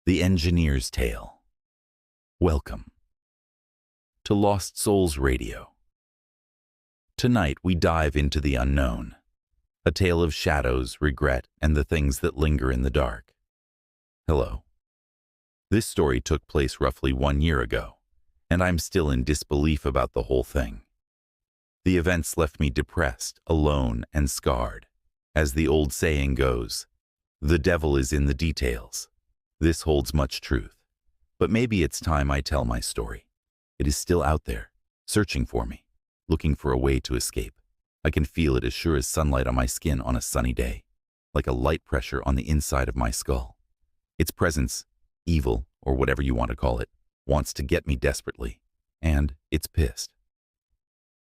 The Engineer's Tale. Welcome to Lost Souls Radio. Tonight we dive into the unknown, a tale of shadows, regret, and the things that linger in the dark. Hello. This story took place roughly 1 year ago, and I'm still in disbelief about the whole thing. The events left me depressed, alone, and scarred. As the old saying goes, the devil is in the details. This holds much truth, but maybe it's time I tell my story. It is still out there, searching for me, looking for a way to escape. I can feel it as sure as sunlight on my skin on a sunny day, like a light pressure on the inside of my skull. Its presence, evil, or whatever you want to call it, wants to get me desperately, and it's pissed.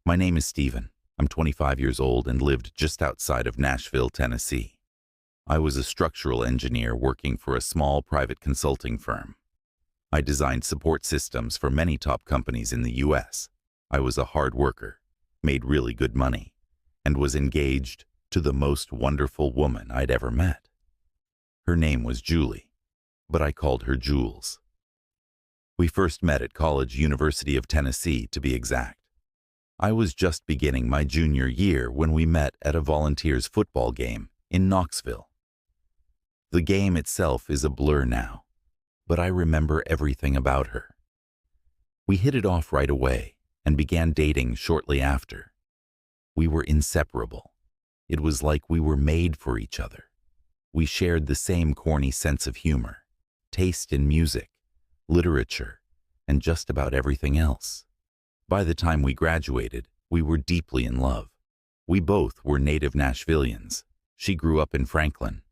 My name is Steven. I'm 25 years old and lived just outside of Nashville, Tennessee. I was a structural engineer working for a small private consulting firm. I designed support systems for many top companies in the US. I was a hard worker, made really good money, and was engaged to the most wonderful woman I'd ever met. Her name was Julie, but I called her Jules. We first met at college, University of Tennessee to be exact. I was just beginning my junior year when we met at a Volunteers football game in Knoxville. The game itself is a blur now, but I remember everything about her. We hit it off right away and began dating shortly after. We were inseparable. It was like we were made for each other. We shared the same corny sense of humor, taste in music, literature, and just about everything else. By the time we graduated, we were deeply in love. We both were native Nashvillians. She grew up in Franklin,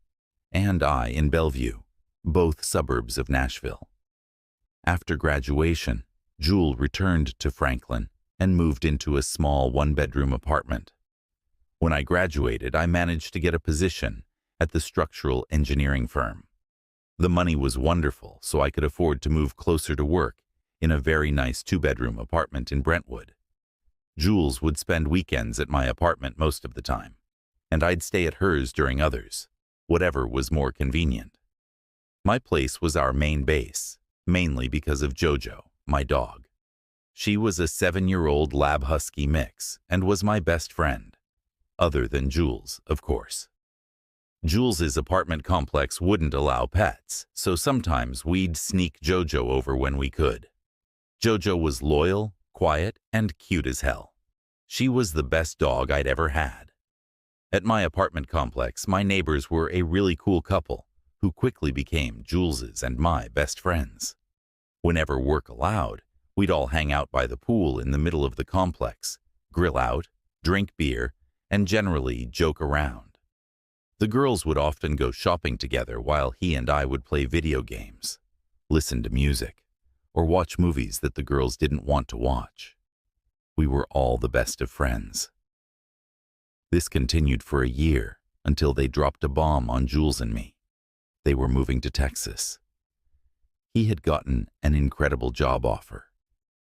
and I in Bellevue, both suburbs of Nashville. After graduation, Jewel returned to Franklin and moved into a small one-bedroom apartment. When I graduated, I managed to get a position at the structural engineering firm. The money was wonderful, so I could afford to move closer to work in a very nice two-bedroom apartment in Brentwood. Jules would spend weekends at my apartment most of the time, and I'd stay at hers during others, whatever was more convenient. My place was our main base, mainly because of Jojo, my dog. She was a 7-year-old lab husky mix and was my best friend, other than Jules, of course. Jules's apartment complex wouldn't allow pets, so sometimes we'd sneak Jojo over when we could. Jojo was loyal, quiet, and cute as hell. She was the best dog I'd ever had. At my apartment complex, my neighbors were a really cool couple who quickly became Jules's and my best friends. Whenever work allowed, we'd all hang out by the pool in the middle of the complex, grill out, drink beer, and generally joke around. The girls would often go shopping together while he and I would play video games, listen to music, or watch movies that the girls didn't want to watch. We were all the best of friends. This continued for a year until they dropped a bomb on Jules and me. They were moving to Texas. He had gotten an incredible job offer.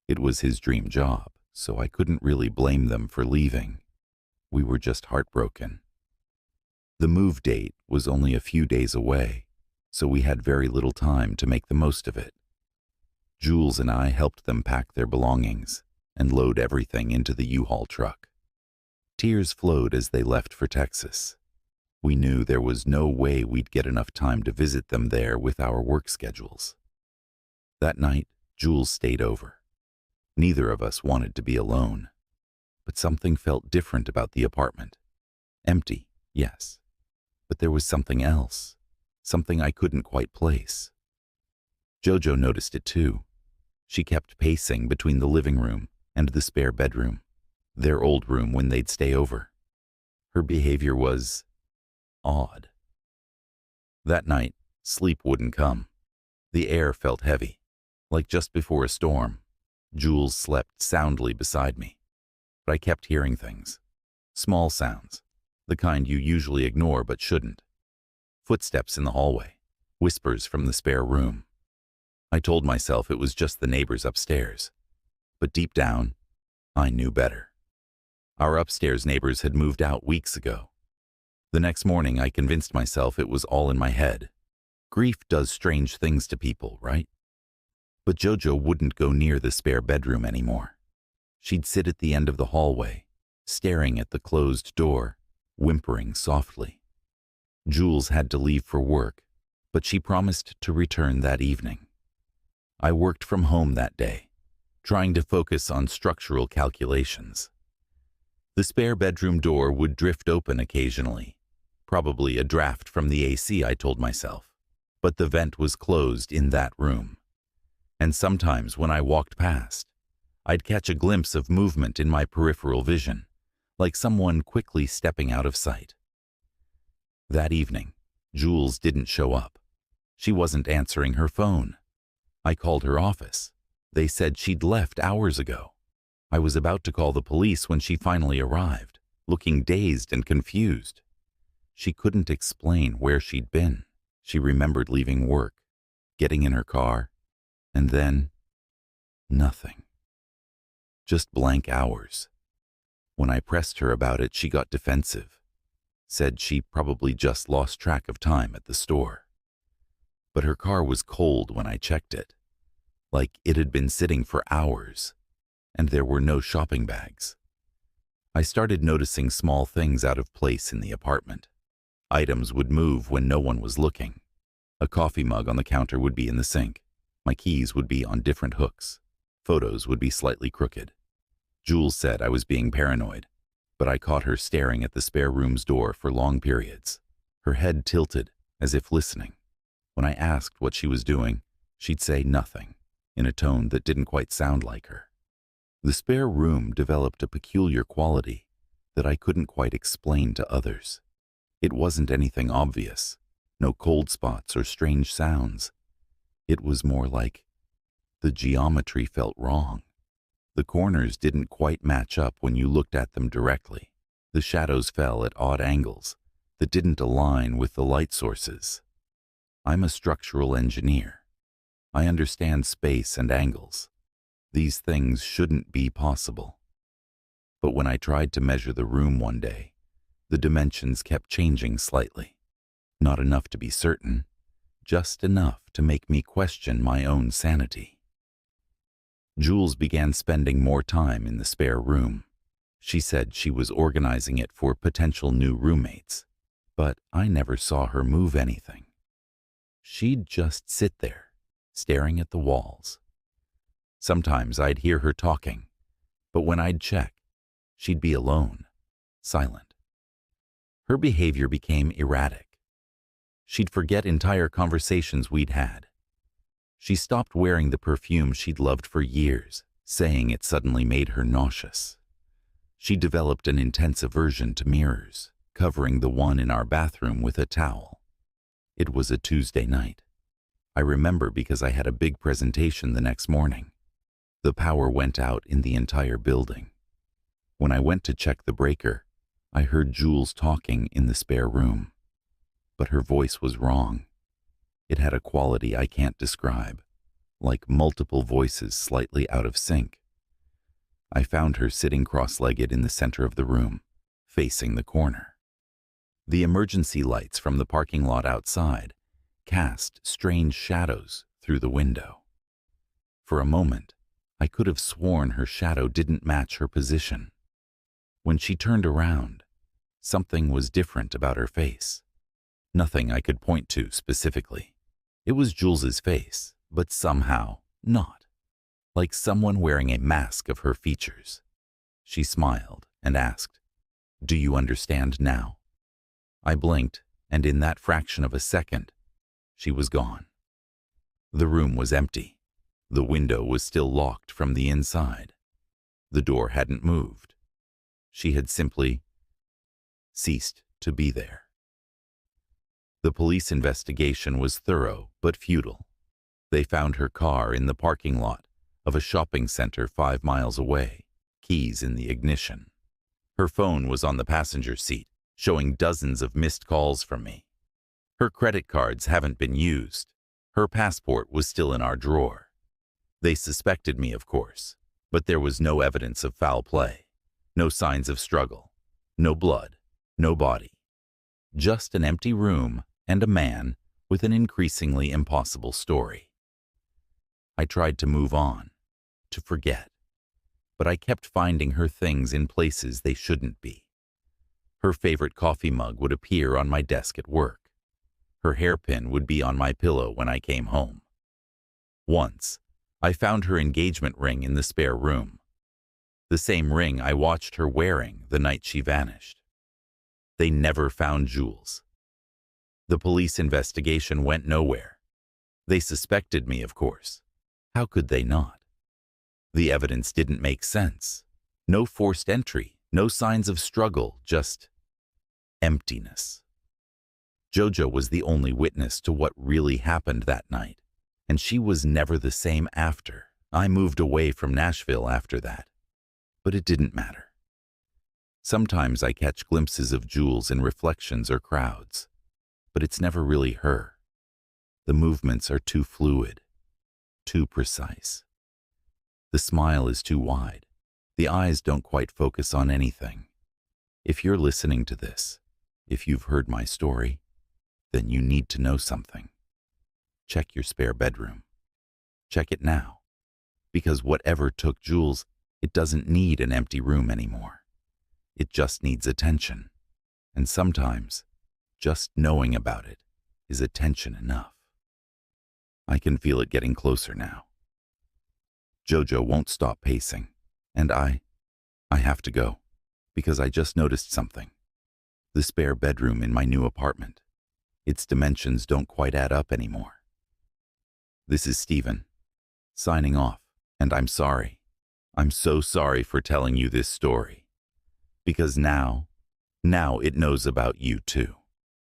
It was his dream job, so I couldn't really blame them for leaving. We were just heartbroken. The move date was only a few days away, so we had very little time to make the most of it. Jules and I helped them pack their belongings and load everything into the U-Haul truck. Tears flowed as they left for Texas. We knew there was no way we'd get enough time to visit them there with our work schedules. That night, Jules stayed over. Neither of us wanted to be alone, but something felt different about the apartment. Empty, yes, but there was something else, something I couldn't quite place. Jojo noticed it too. She kept pacing between the living room and the spare bedroom, their old room when they'd stay over. Her behavior was odd. That night, sleep wouldn't come. The air felt heavy, like just before a storm. Jules slept soundly beside me, but I kept hearing things. Small sounds, the kind you usually ignore but shouldn't. Footsteps in the hallway, whispers from the spare room. I told myself it was just the neighbors upstairs, but deep down, I knew better. Our upstairs neighbors had moved out weeks ago. The next morning, I convinced myself it was all in my head. Grief does strange things to people, right? But Jojo wouldn't go near the spare bedroom anymore. She'd sit at the end of the hallway, staring at the closed door, whimpering softly. Jules had to leave for work, but she promised to return that evening. I worked from home that day, trying to focus on structural calculations. The spare bedroom door would drift open occasionally, probably a draft from the AC, I told myself, but the vent was closed in that room. And sometimes when I walked past, I'd catch a glimpse of movement in my peripheral vision, like someone quickly stepping out of sight. That evening, Jules didn't show up. She wasn't answering her phone. I called her office. They said she'd left hours ago. I was about to call the police when she finally arrived, looking dazed and confused. She couldn't explain where she'd been. She remembered leaving work, getting in her car, and then nothing. Just blank hours. When I pressed her about it, she got defensive, said she probably just lost track of time at the store. But her car was cold when I checked it, like it had been sitting for hours, and there were no shopping bags. I started noticing small things out of place in the apartment. Items would move when no one was looking. A coffee mug on the counter would be in the sink. My keys would be on different hooks. Photos would be slightly crooked. Jules said I was being paranoid, but I caught her staring at the spare room's door for long periods, her head tilted as if listening. When I asked what she was doing, she'd say nothing, in a tone that didn't quite sound like her. The spare room developed a peculiar quality that I couldn't quite explain to others. It wasn't anything obvious, no cold spots or strange sounds. It was more like the geometry felt wrong. The corners didn't quite match up when you looked at them directly. The shadows fell at odd angles that didn't align with the light sources. I'm a structural engineer. I understand space and angles. These things shouldn't be possible. But when I tried to measure the room one day, the dimensions kept changing slightly. Not enough to be certain, just enough to make me question my own sanity. Jules began spending more time in the spare room. She said she was organizing it for potential new roommates, but I never saw her move anything. She'd just sit there, staring at the walls. Sometimes I'd hear her talking, but when I'd check, she'd be alone, silent. Her behavior became erratic. She'd forget entire conversations we'd had. She stopped wearing the perfume she'd loved for years, saying it suddenly made her nauseous. She developed an intense aversion to mirrors, covering the one in our bathroom with a towel. It was a Tuesday night. I remember because I had a big presentation the next morning. The power went out in the entire building. When I went to check the breaker, I heard Jules talking in the spare room. But her voice was wrong. It had a quality I can't describe, like multiple voices slightly out of sync. I found her sitting cross-legged in the center of the room, facing the corner. The emergency lights from the parking lot outside cast strange shadows through the window. For a moment, I could have sworn her shadow didn't match her position. When she turned around, something was different about her face. Nothing I could point to specifically. It was Jules's face, but somehow not. Like someone wearing a mask of her features. She smiled and asked, "Do you understand now?" I blinked, and in that fraction of a second, she was gone. The room was empty. The window was still locked from the inside. The door hadn't moved. She had simply ceased to be there. The police investigation was thorough but futile. They found her car in the parking lot of a shopping center 5 miles away, keys in the ignition. Her phone was on the passenger seat, showing dozens of missed calls from me. Her credit cards haven't been used. Her passport was still in our drawer. They suspected me, of course, but there was no evidence of foul play, no signs of struggle, no blood, no body. Just an empty room and a man with an increasingly impossible story. I tried to move on, to forget, but I kept finding her things in places they shouldn't be. Her favorite coffee mug would appear on my desk at work. Her hairpin would be on my pillow when I came home. Once, I found her engagement ring in the spare room, the same ring I watched her wearing the night she vanished. They never found Jules. The police investigation went nowhere. They suspected me, of course. How could they not? The evidence didn't make sense. No forced entry, no signs of struggle, just emptiness. Jojo was the only witness to what really happened that night, and she was never the same after. I moved away from Nashville after that, but it didn't matter. Sometimes I catch glimpses of Jules in reflections or crowds, but it's never really her. The movements are too fluid, too precise. The smile is too wide. The eyes don't quite focus on anything. If you're listening to this, if you've heard my story, then you need to know something. Check your spare bedroom. Check it now, because whatever took Jules, it doesn't need an empty room anymore. It just needs attention, and sometimes just knowing about it is attention enough. I can feel it getting closer now. Jojo won't stop pacing, and I have to go, because I just noticed something. The spare bedroom in my new apartment. Its dimensions don't quite add up anymore. This is Stephen, signing off, and I'm sorry. I'm so sorry for telling you this story, because now it knows about you too.